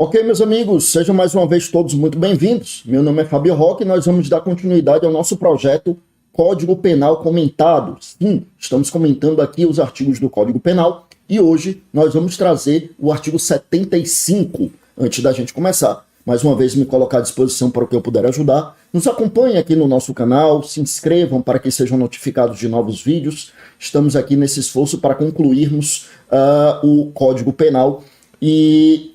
Ok, meus amigos, sejam mais uma vez todos muito bem-vindos. Meu nome é Fábio Roque e nós vamos dar continuidade ao nosso projeto Código Penal Comentado. Sim, estamos comentando aqui os artigos do Código Penal e hoje nós vamos trazer o artigo 75. Antes da gente começar, mais uma vez me colocar à disposição para o que eu puder ajudar. Nos acompanhem aqui no nosso canal, se inscrevam para que sejam notificados de novos vídeos. Estamos aqui nesse esforço para concluirmos o Código Penal e...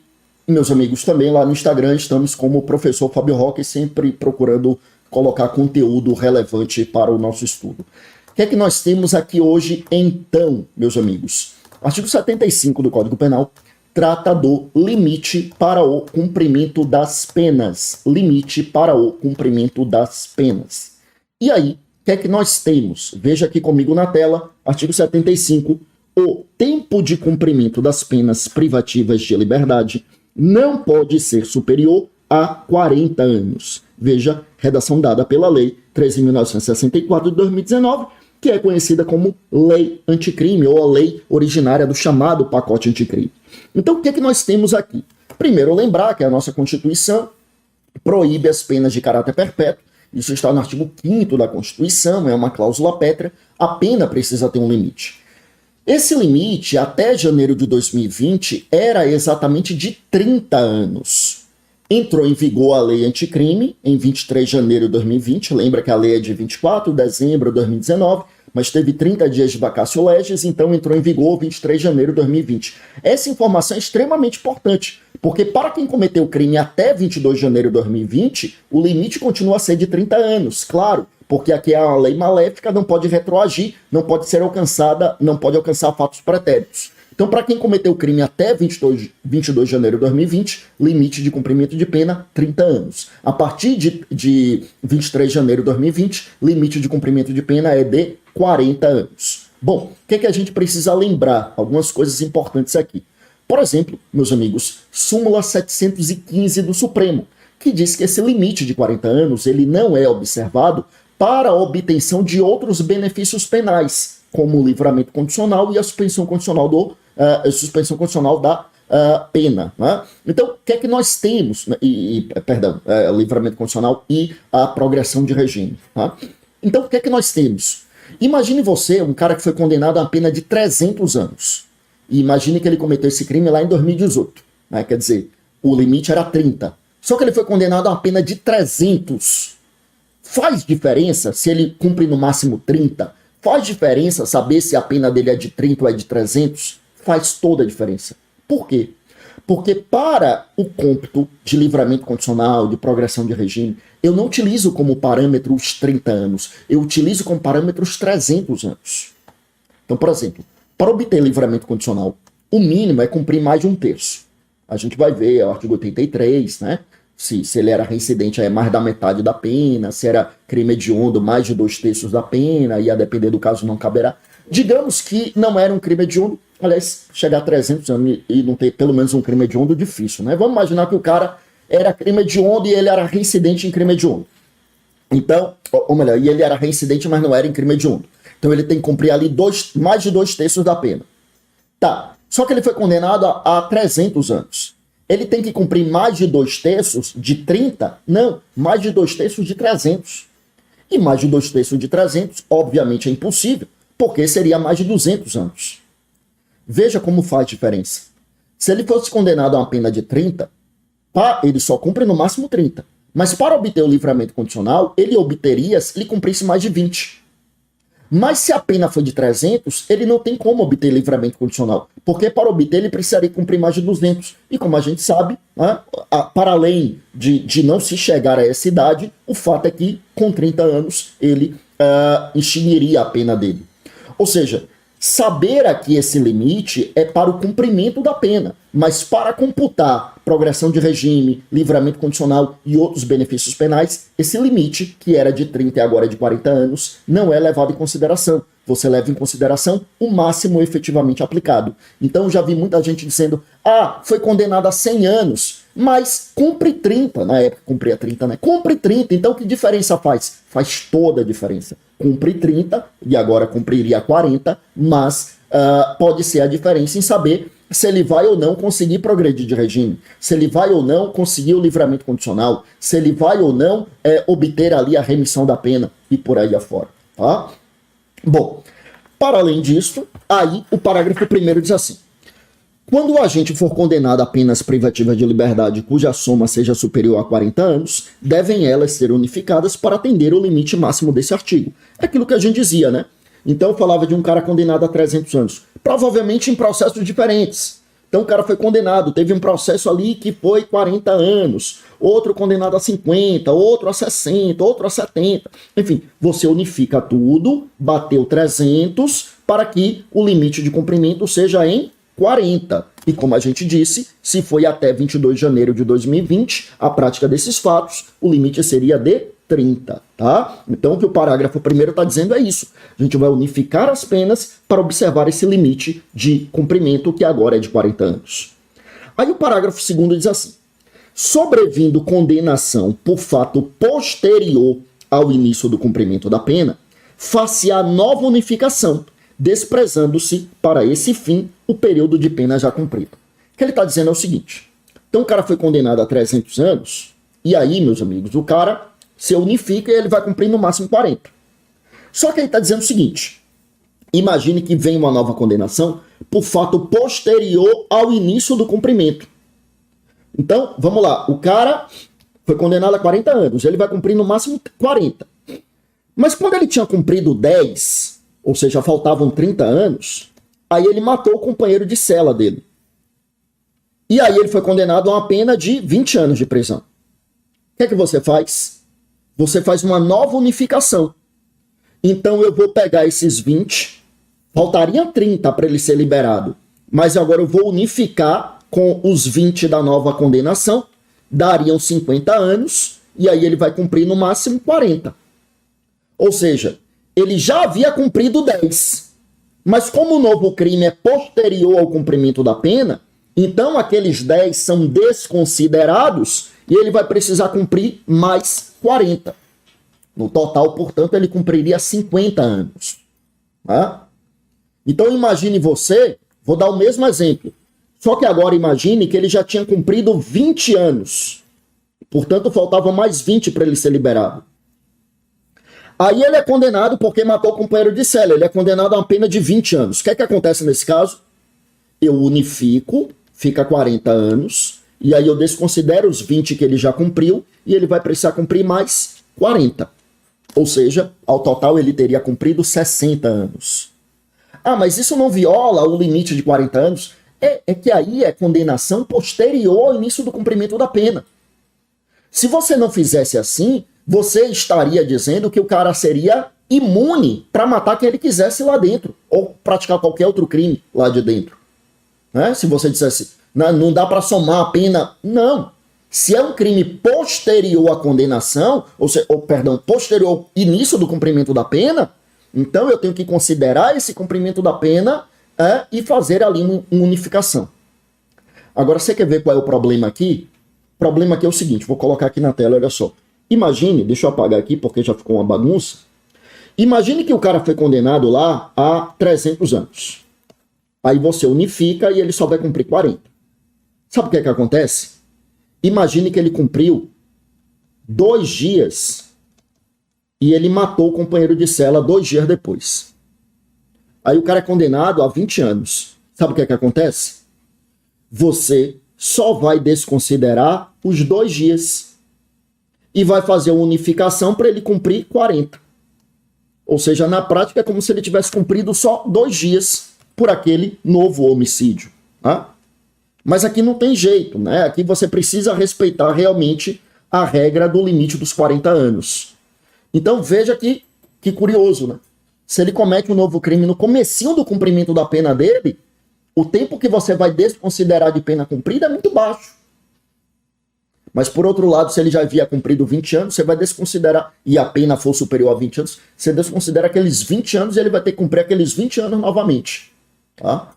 meus amigos, também lá no Instagram estamos como Professor Fábio Roque, sempre procurando colocar conteúdo relevante para o nosso estudo. O que é que nós temos aqui hoje, então, meus amigos? O artigo 75 do Código Penal trata do limite para o cumprimento das penas. Limite para o cumprimento das penas. E aí, o que é que nós temos? Veja aqui comigo na tela, artigo 75, o tempo de cumprimento das penas privativas de liberdade não pode ser superior a 40 anos. Veja, redação dada pela Lei 13.964 de 2019, que é conhecida como Lei Anticrime, ou a lei originária do chamado pacote anticrime. Então, o que é que nós temos aqui? Primeiro, lembrar que a nossa Constituição proíbe as penas de caráter perpétuo. Isso está no artigo 5º da Constituição, é uma cláusula pétrea. A pena precisa ter um limite. Esse limite, até janeiro de 2020, era exatamente de 30 anos. Entrou em vigor a lei anticrime em 23 de janeiro de 2020. Lembra que a lei é de 24 de dezembro de 2019, mas teve 30 dias de vacatio legis, então entrou em vigor 23 de janeiro de 2020. Essa informação é extremamente importante, porque para quem cometeu o crime até 22 de janeiro de 2020, o limite continua a ser de 30 anos, claro. Porque aqui é uma lei maléfica, não pode retroagir, não pode ser alcançada, não pode alcançar fatos pretéritos. Então, para quem cometeu o crime até 22 de janeiro de 2020, limite de cumprimento de pena, 30 anos. A partir de 23 de janeiro de 2020, limite de cumprimento de pena é de 40 anos. Bom, o que é que a gente precisa lembrar? Algumas coisas importantes aqui. Por exemplo, meus amigos, súmula 715 do Supremo, que diz que esse limite de 40 anos ele não é observado para a obtenção de outros benefícios penais, como o livramento condicional e a suspensão condicional, da pena. Né? Então, o que é que nós temos? Livramento condicional e a progressão de regime. Tá? Então, o que é que nós temos? Imagine você, um cara que foi condenado a uma pena de 300 anos. E imagine que ele cometeu esse crime lá em 2018. Né? Quer dizer, o limite era 30. Só que ele foi condenado a uma pena de 300. Faz diferença se ele cumpre no máximo 30? Faz diferença saber se a pena dele é de 30 ou é de 300? Faz toda a diferença. Por quê? Porque para o cômputo de livramento condicional, de progressão de regime, eu não utilizo como parâmetro os 30 anos, eu utilizo como parâmetro os 300 anos. Então, por exemplo, para obter livramento condicional, o mínimo é cumprir mais de um terço. A gente vai ver, é o artigo 83, né? Se ele era reincidente, é mais da metade da pena. Se era crime hediondo, mais de 2/3 da pena. E a depender do caso não caberá. Digamos que não era um crime hediondo. Aliás, chegar a 300 anos e não ter pelo menos um crime hediondo, difícil, né? Vamos imaginar que o cara era crime hediondo e ele era reincidente em crime hediondo. Então, ou melhor, e ele era reincidente, mas não era em crime hediondo. Então ele tem que cumprir ali mais de 2/3 da pena. Tá, só que ele foi condenado a 300 anos. Ele tem que cumprir mais de 2/3 de 30? Não, mais de 2/3 de 300. E mais de 2/3 de 300, obviamente, é impossível, porque seria mais de 200 anos. Veja como faz diferença. Se ele fosse condenado a uma pena de 30, ele só cumpre no máximo 30. Mas para obter o livramento condicional, ele obteria se ele cumprisse mais de 20. Mas se a pena for de 300, ele não tem como obter livramento condicional, porque para obter ele precisaria cumprir mais de 200. E como a gente sabe, né, para além de não se chegar a essa idade, o fato é que com 30 anos ele extinguiria a pena dele. Ou seja, saber aqui esse limite é para o cumprimento da pena, mas para computar progressão de regime, livramento condicional e outros benefícios penais, esse limite, que era de 30 e agora é de 40 anos, não é levado em consideração. Você leva em consideração o máximo efetivamente aplicado. Então já vi muita gente dizendo, foi condenado a 100 anos, mas cumpre 30, na época cumpria 30, né? Cumpre 30, então que diferença faz? Faz toda a diferença. Cumpre 30 e agora cumpriria 40, mas pode ser a diferença em saber se ele vai ou não conseguir progredir de regime, se ele vai ou não conseguir o livramento condicional, se ele vai ou não obter ali a remissão da pena e por aí afora, tá? Bom, para além disso, aí o parágrafo 1º diz assim: quando o agente for condenado a penas privativas de liberdade cuja soma seja superior a 40 anos, devem elas ser unificadas para atender o limite máximo desse artigo. É aquilo que a gente dizia, né? Então eu falava de um cara condenado a 300 anos, provavelmente em processos diferentes. Então o cara foi condenado, teve um processo ali que foi 40 anos, outro condenado a 50, outro a 60, outro a 70. Enfim, você unifica tudo, bateu 300 para que o limite de cumprimento seja em 40. E como a gente disse, se foi até 22 de janeiro de 2020, a prática desses fatos, o limite seria de 30, tá? Então o que o parágrafo 1º está dizendo é isso. A gente vai unificar as penas para observar esse limite de cumprimento que agora é de 40 anos. Aí o parágrafo 2º diz assim: sobrevindo condenação por fato posterior ao início do cumprimento da pena, far-se-á nova unificação, desprezando-se para esse fim o período de pena já cumprido. O que ele está dizendo é o seguinte: então o cara foi condenado a 300 anos, e aí, meus amigos, o cara se unifica e ele vai cumprir no máximo 40. Só que ele está dizendo o seguinte: imagine que vem uma nova condenação por fato posterior ao início do cumprimento. Então, vamos lá, o cara foi condenado a 40 anos, ele vai cumprir no máximo 40. Mas quando ele tinha cumprido 10, ou seja, faltavam 30 anos, aí ele matou o companheiro de cela dele. E aí ele foi condenado a uma pena de 20 anos de prisão. O que é que você faz? Você faz uma nova unificação. Então eu vou pegar esses 20, faltaria 30 para ele ser liberado, mas agora eu vou unificar com os 20 da nova condenação, dariam 50 anos, e aí ele vai cumprir no máximo 40. Ou seja, ele já havia cumprido 10, mas como o novo crime é posterior ao cumprimento da pena, então aqueles 10 são desconsiderados e ele vai precisar cumprir mais 40. No total, portanto, ele cumpriria 50 anos. Tá? Então imagine você, vou dar o mesmo exemplo, só que agora imagine que ele já tinha cumprido 20 anos. Portanto, faltavam mais 20 para ele ser liberado. Aí ele é condenado porque matou o companheiro de cela. Ele é condenado a uma pena de 20 anos. O que é que acontece nesse caso? Eu unifico, fica 40 anos, e aí eu desconsidero os 20 que ele já cumpriu, e ele vai precisar cumprir mais 40. Ou seja, ao total ele teria cumprido 60 anos. Ah, mas isso não viola o limite de 40 anos? É que aí é condenação posterior ao início do cumprimento da pena. Se você não fizesse assim, você estaria dizendo que o cara seria imune para matar quem ele quisesse lá dentro, ou praticar qualquer outro crime lá de dentro. Né? Se você dissesse, não dá para somar a pena. Não. Se é um crime posterior à condenação, posterior ao início do cumprimento da pena, então eu tenho que considerar esse cumprimento da pena e fazer ali uma unificação. Agora, você quer ver qual é o problema aqui? O problema aqui é o seguinte, vou colocar aqui na tela, olha só. Imagine, deixa eu apagar aqui porque já ficou uma bagunça. Imagine que o cara foi condenado lá a 300 anos. Aí você unifica e ele só vai cumprir 40. Sabe o que é que acontece? Imagine que ele cumpriu 2 dias e ele matou o companheiro de cela 2 dias depois. Aí o cara é condenado a 20 anos. Sabe o que é que acontece? Você só vai desconsiderar os 2 dias e vai fazer uma unificação para ele cumprir 40. Ou seja, na prática é como se ele tivesse cumprido só 2 dias por aquele novo homicídio. Tá? Mas aqui não tem jeito, né? Aqui você precisa respeitar realmente a regra do limite dos 40 anos. Então veja que curioso, né? Se ele comete um novo crime no comecinho do cumprimento da pena dele, o tempo que você vai desconsiderar de pena cumprida é muito baixo. Mas por outro lado, se ele já havia cumprido 20 anos, você vai desconsiderar, e a pena for superior a 20 anos, você desconsidera aqueles 20 anos e ele vai ter que cumprir aqueles 20 anos novamente. Tá?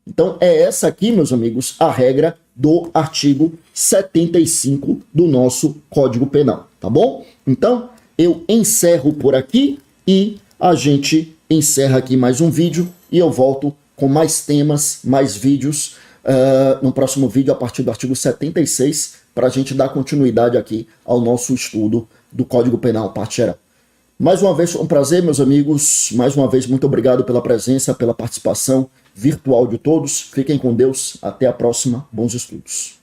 Então é essa aqui, meus amigos, a regra do artigo 75 do nosso Código Penal, tá bom? Então eu encerro por aqui e a gente encerra aqui mais um vídeo e eu volto com mais temas, mais vídeos no próximo vídeo a partir do artigo 76, para a gente dar continuidade aqui ao nosso estudo do Código Penal, parte geral. Mais uma vez, foi um prazer, meus amigos. Mais uma vez, muito obrigado pela presença, pela participação virtual de todos. Fiquem com Deus. Até a próxima. Bons estudos.